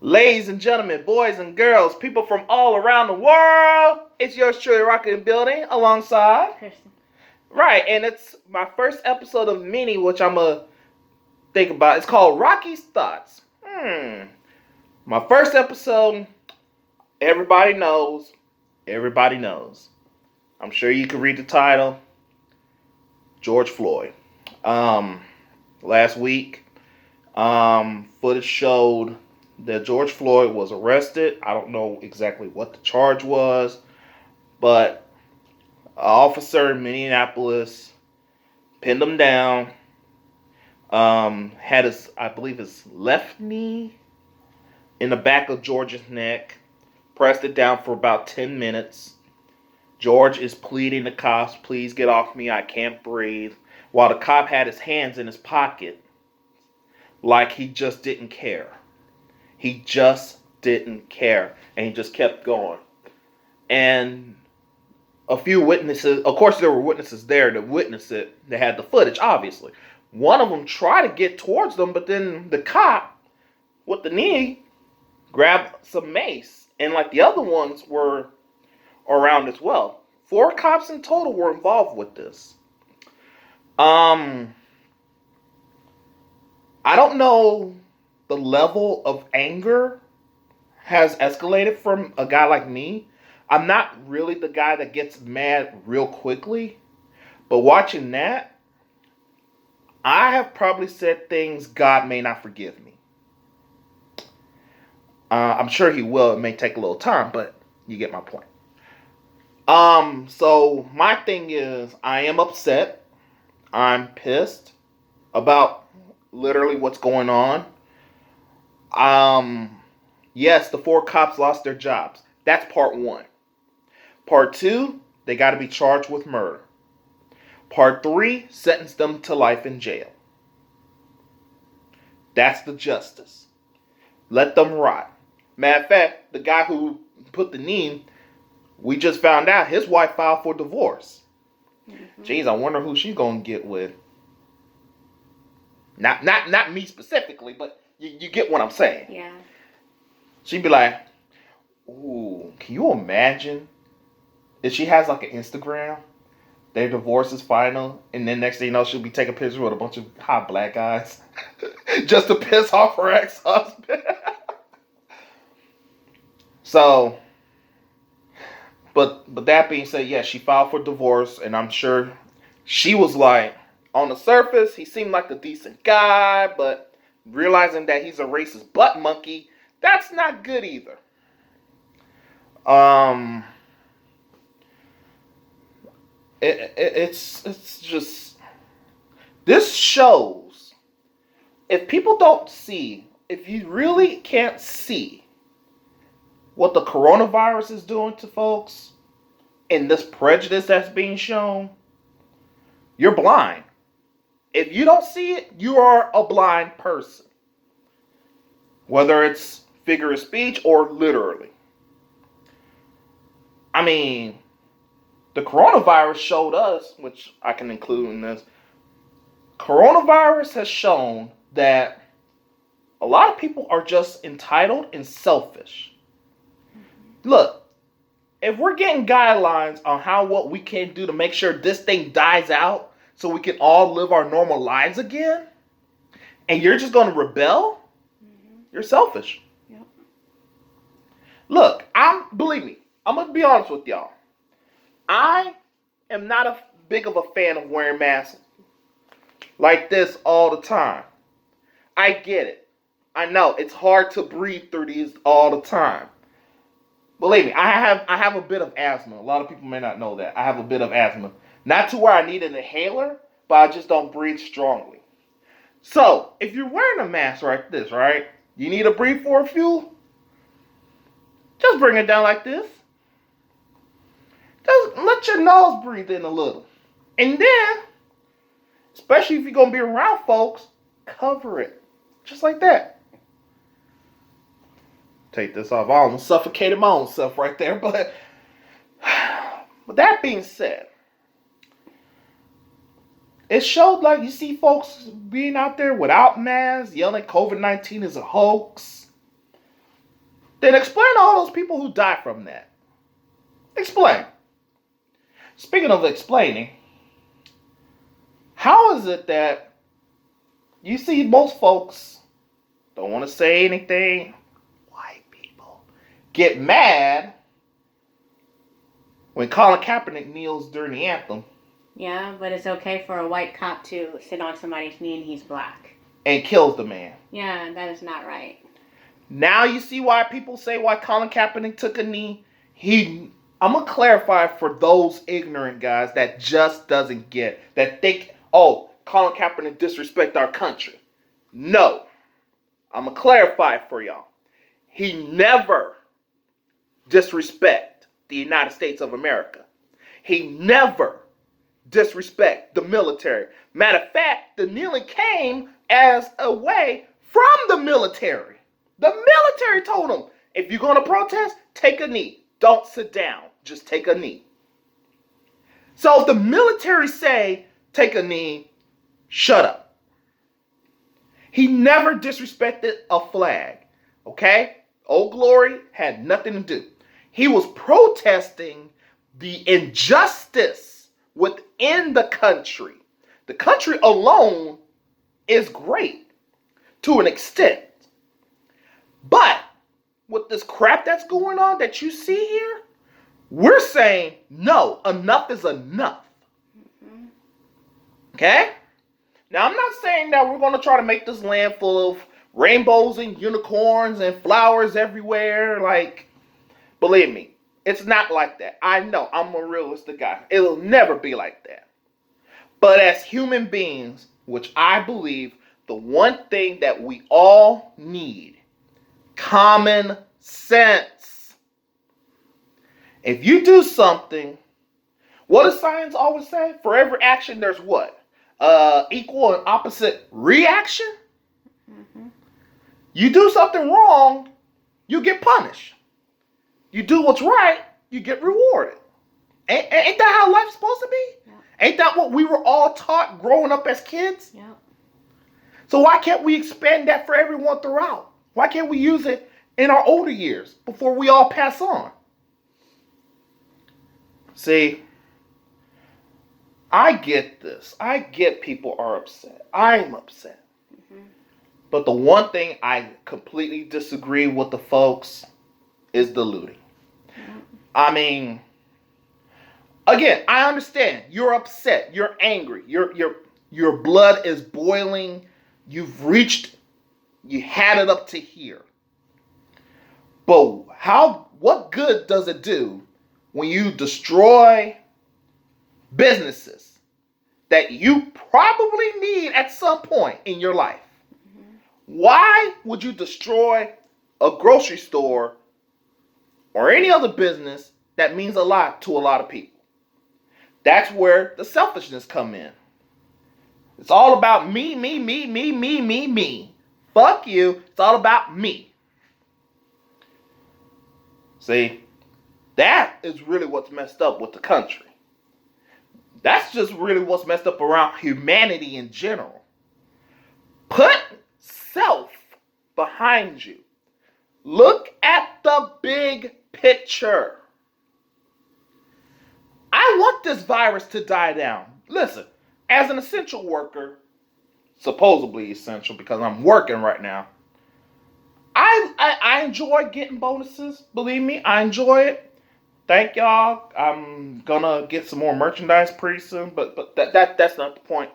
Ladies and gentlemen, boys and girls, people from all around the world, it's yours truly Rocket and Building alongside Kirsten. Right, and it's my first episode of mini, which I'm gonna think about. It's called Rocky's Thoughts. My first episode, everybody knows. Everybody knows. I'm sure you can read the title. George Floyd. Um, Last week, footage showed that George Floyd was arrested. I don't know exactly what the charge was, but an officer in Minneapolis pinned him down. Had I believe his left knee in the back of George's neck, pressed it down for about 10 minutes. George is pleading to cops, please get off me, I can't breathe. While the cop had his hands in his pocket, like he just didn't care. He just didn't care. And he just kept going. And a few witnesses, of course there were witnesses there to witness it. They had the footage, obviously. One of them tried to get towards them, but then the cop with the knee grabbed some mace. And like the other ones were around as well. 4 cops in total were involved with this. I don't know the level of anger has escalated from a guy like me. I'm not really the guy that gets mad real quickly, but watching that, I have probably said things God may not forgive me. I'm sure he will. It may take a little time, but you get my point. So my thing is, I am upset. I'm pissed about literally what's going on. Yes, the 4 cops lost their jobs. That's part 1. Part 2, they got to be charged with murder. Part 3, sentence them to life in jail. That's the justice. Let them rot. Matter of fact, the guy who put the knee, we just found out his wife filed for divorce. Mm-hmm. Jeez, I wonder who she's gonna get with. Not me specifically, but you get what I'm saying. Yeah. She'd be like, ooh, can you imagine if she has like an Instagram, their divorce is final, and then next thing you know, she'll be taking pictures with a bunch of hot black guys just to piss off her ex-husband. So, but that being said, yeah, she filed for divorce, and I'm sure she was like, on the surface, he seemed like a decent guy, but realizing that he's a racist butt monkey, that's not good either. It's just, this shows, if people don't see, if you really can't see what the coronavirus is doing to folks and this prejudice that's being shown, you're blind. If you don't see it, you are a blind person. Whether it's figure of speech or literally. I mean, the coronavirus showed us, which I can include in this, coronavirus has shown that a lot of people are just entitled and selfish. Look, if we're getting guidelines on what we can do to make sure this thing dies out so we can all live our normal lives again, and you're just going to rebel, you're selfish. Yep. Look, believe me, I'm going to be honest with y'all. I am not a big of a fan of wearing masks like this all the time. I get it. I know it's hard to breathe through these all the time. Believe me, I have a bit of asthma. A lot of people may not know that. I have a bit of asthma. Not to where I need an inhaler, but I just don't breathe strongly. So, if you're wearing a mask like this, right? You need to breathe for a few? Just bring it down like this. Just let your nose breathe in a little. And then, especially if you're going to be around folks, cover it. Just like that. Take this off. I almost suffocated my own self right there. But that being said, it showed like you see folks being out there without masks, yelling COVID-19 is a hoax. Then explain to all those people who died from that. Explain. Speaking of explaining, how is it that you see most folks don't want to say anything? White people get mad when Colin Kaepernick kneels during the anthem. Yeah, but it's okay for a white cop to sit on somebody's knee and he's black. And kills the man. Yeah, that is not right. Now you see why people say why Colin Kaepernick took a knee? I'm going to clarify for those ignorant guys that just doesn't get, that think, oh, Colin Kaepernick disrespect our country. No. I'm going to clarify for y'all. He never disrespect the United States of America. He never disrespect the military. Matter of fact, the kneeling came as a way from the military. The military told him, if you're going to protest, take a knee. Don't sit down. Just take a knee. So if the military say, take a knee, shut up. He never disrespected a flag. Okay? Old Glory had nothing to do. He was protesting the injustice within the country. The country alone is great to an extent. But with this crap that's going on that you see here, we're saying no, enough is enough. Mm-hmm. Okay? Now, I'm not saying that we're going to try to make this land full of rainbows and unicorns and flowers everywhere. Like, believe me, it's not like that. I know, I'm a realistic guy. It'll never be like that. But as human beings, which I believe the one thing that we all need, common sense. If you do something, what does science always say? For every action, there's what? Equal and opposite reaction? Mm-hmm. You do something wrong, you get punished. You do what's right, you get rewarded. Ain't that how life's supposed to be? Yeah. Ain't that what we were all taught growing up as kids? Yeah. So why can't we expand that for everyone throughout? Why can't we use it in our older years before we all pass on? See, I get this. I get people are upset. I'm upset. Mm-hmm. But the one thing I completely disagree with the folks is the looting. Mm-hmm. I mean, again, I understand. You're upset. You're angry. Your blood is boiling. You had it up to here. But what good does it do when you destroy businesses that you probably need at some point in your life? Mm-hmm. Why would you destroy a grocery store or any other business that means a lot to a lot of people? That's where the selfishness come in. It's all about me. Fuck you. It's all about me. See, that is really what's messed up with the country. That's just really what's messed up around humanity in general. Put self behind you. Look at the big picture. I want this virus to die down. Listen, as an essential worker, supposedly essential because I'm working right now, I enjoy getting bonuses. Believe me, I enjoy it. Thank y'all. I'm gonna get some more merchandise pretty soon, but that's not the point.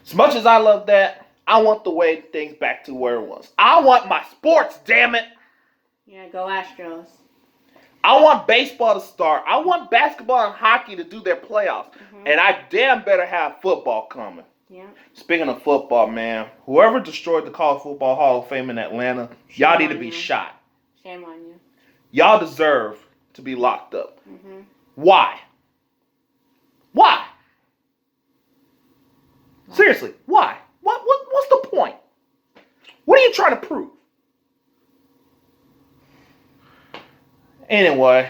As much as I love that, I want the way things back to where it was. I want my sports, damn it. Yeah, go Astros. I want baseball to start. I want basketball and hockey to do their playoffs. Mm-hmm. And I damn better have football coming. Yeah. Speaking of football, man, whoever destroyed the College Football Hall of Fame in Atlanta, y'all need to be shot. Shame on you. Y'all deserve to be locked up. Mm-hmm. Why? Why? Seriously, why? What's the point? What are you trying to prove? Anyway,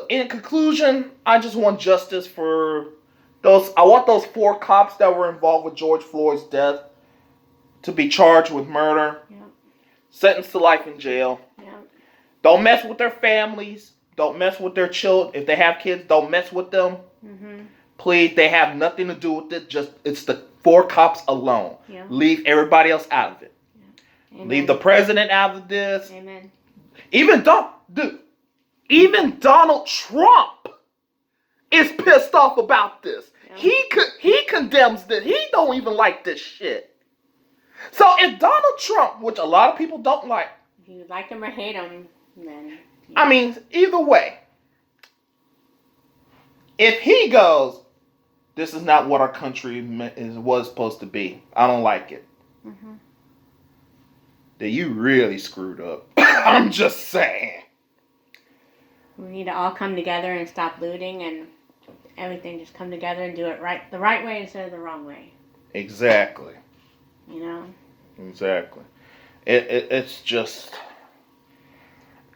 in conclusion, I just want justice for I want those 4 cops that were involved with George Floyd's death to be charged with murder. Yeah. sentenced to life in jail. Yeah. Don't mess with their families. Don't mess with their children. If they have kids, don't mess with them. Mm-hmm. Please, they have nothing to do with it. Just it's the 4 cops alone. Yeah. Leave everybody else out of it. Yeah. Leave the president out of this. Amen. Even Donald Trump is pissed off about this. Yeah. He condemns this. He don't even like this shit. So if Donald Trump, which a lot of people don't like, if you like him or hate him, then I mean, either way, if he goes, this is not what our country was supposed to be. I don't like it. Mm-hmm. Then you really screwed up. I'm just saying. We need to all come together and stop looting and everything. Just come together and do it the right way instead of the wrong way. Exactly. You know? Exactly. It's just...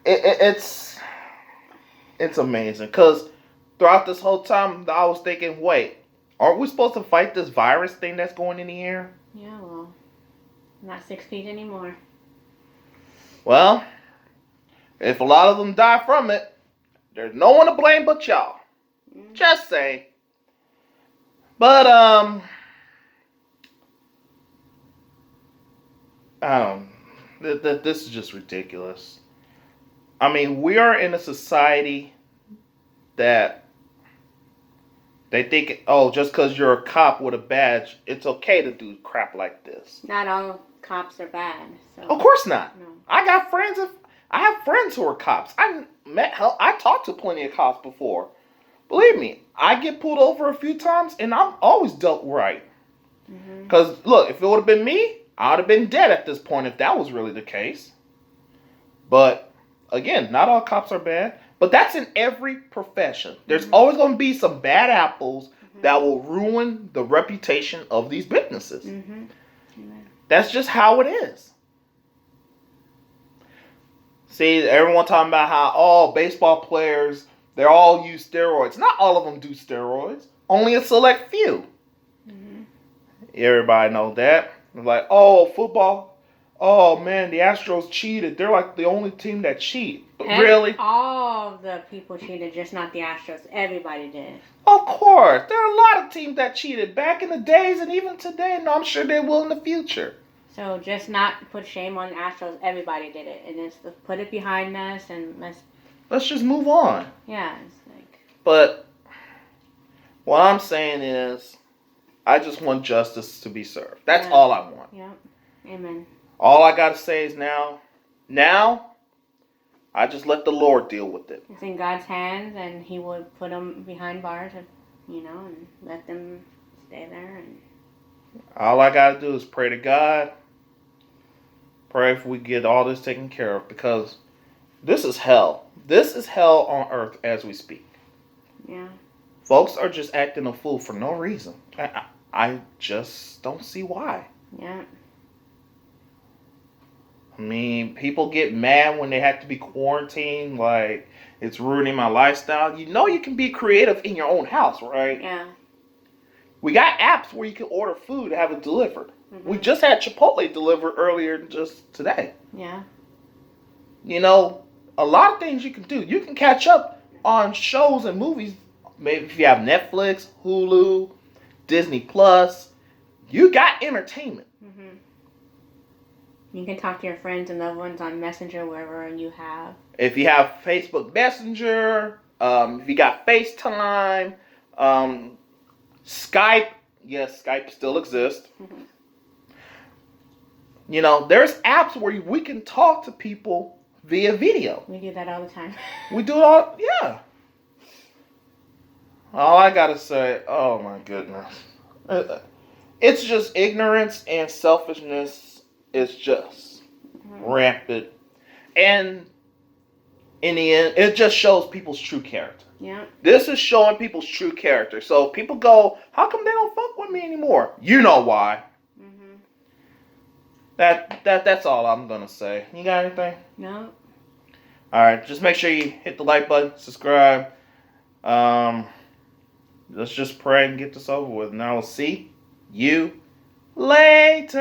It's amazing. Because throughout this whole time, I was thinking, wait, aren't we supposed to fight this virus thing that's going in the air? Yeah, well, not 6 feet anymore. Well, if a lot of them die from it, there's no one to blame but y'all. Mm-hmm. Just saying. But, I don't know. This is just ridiculous. I mean, we are in a society that they think, oh, just because you're a cop with a badge, it's okay to do crap like this. Not all cops are bad. So. Of course not. No. I have friends who are cops. I talked to plenty of cops before. Believe me, I get pulled over a few times and I'm always dealt right. Because, look, if it would have been me, I would have been dead at this point if that was really the case. But, again, not all cops are bad. But that's in every profession. There's always going to be some bad apples that will ruin the reputation of these businesses. That's just how it is. See, everyone talking about how, baseball players, they all use steroids. Not all of them do steroids. Only a select few. Everybody knows that. They're like, football. Oh, man, the Astros cheated. They're like the only team that cheat. But really? All the people cheated, just not the Astros. Everybody did. Of course. There are a lot of teams that cheated back in the days and even today, and I'm sure they will in the future. So just not put shame on the Astros. Everybody did it. And just put it behind us and let's just move on. Yeah, it's like... But what I'm saying is, I just want justice to be served. That's all I want. Yeah. Amen. All I gotta say is now, I just let the Lord deal with it. It's in God's hands, and He would put them behind bars, and let them stay there. And all I gotta do is pray to God. Pray if we get all this taken care of, because this is hell. This is hell on earth as we speak. Yeah. Folks are just acting a fool for no reason. I just don't see why. Yeah. I mean, people get mad when they have to be quarantined, like it's ruining my lifestyle. You know you can be creative in your own house, right? Yeah. We got apps where you can order food and have it delivered. We just had Chipotle delivered earlier just today. Yeah. You know, a lot of things you can do. You can catch up on shows and movies. Maybe if you have Netflix, Hulu, Disney Plus, you got entertainment. You can talk to your friends and loved ones on Messenger, wherever you have. If you have Facebook Messenger, if you got FaceTime, Skype, yes, Skype still exists. You know, there's apps where we can talk to people via video. We do that all the time. We do it all, yeah. All I gotta say, oh my goodness. It's just ignorance and selfishness is just rampant. And in the end, it just shows people's true character. Yeah. This is showing people's true character. So people go, how come they don't fuck with me anymore? You know why. That's all I'm gonna say. You got anything? No. Alright, just make sure you hit the like button, subscribe. Let's just pray and get this over with. And I will see you later.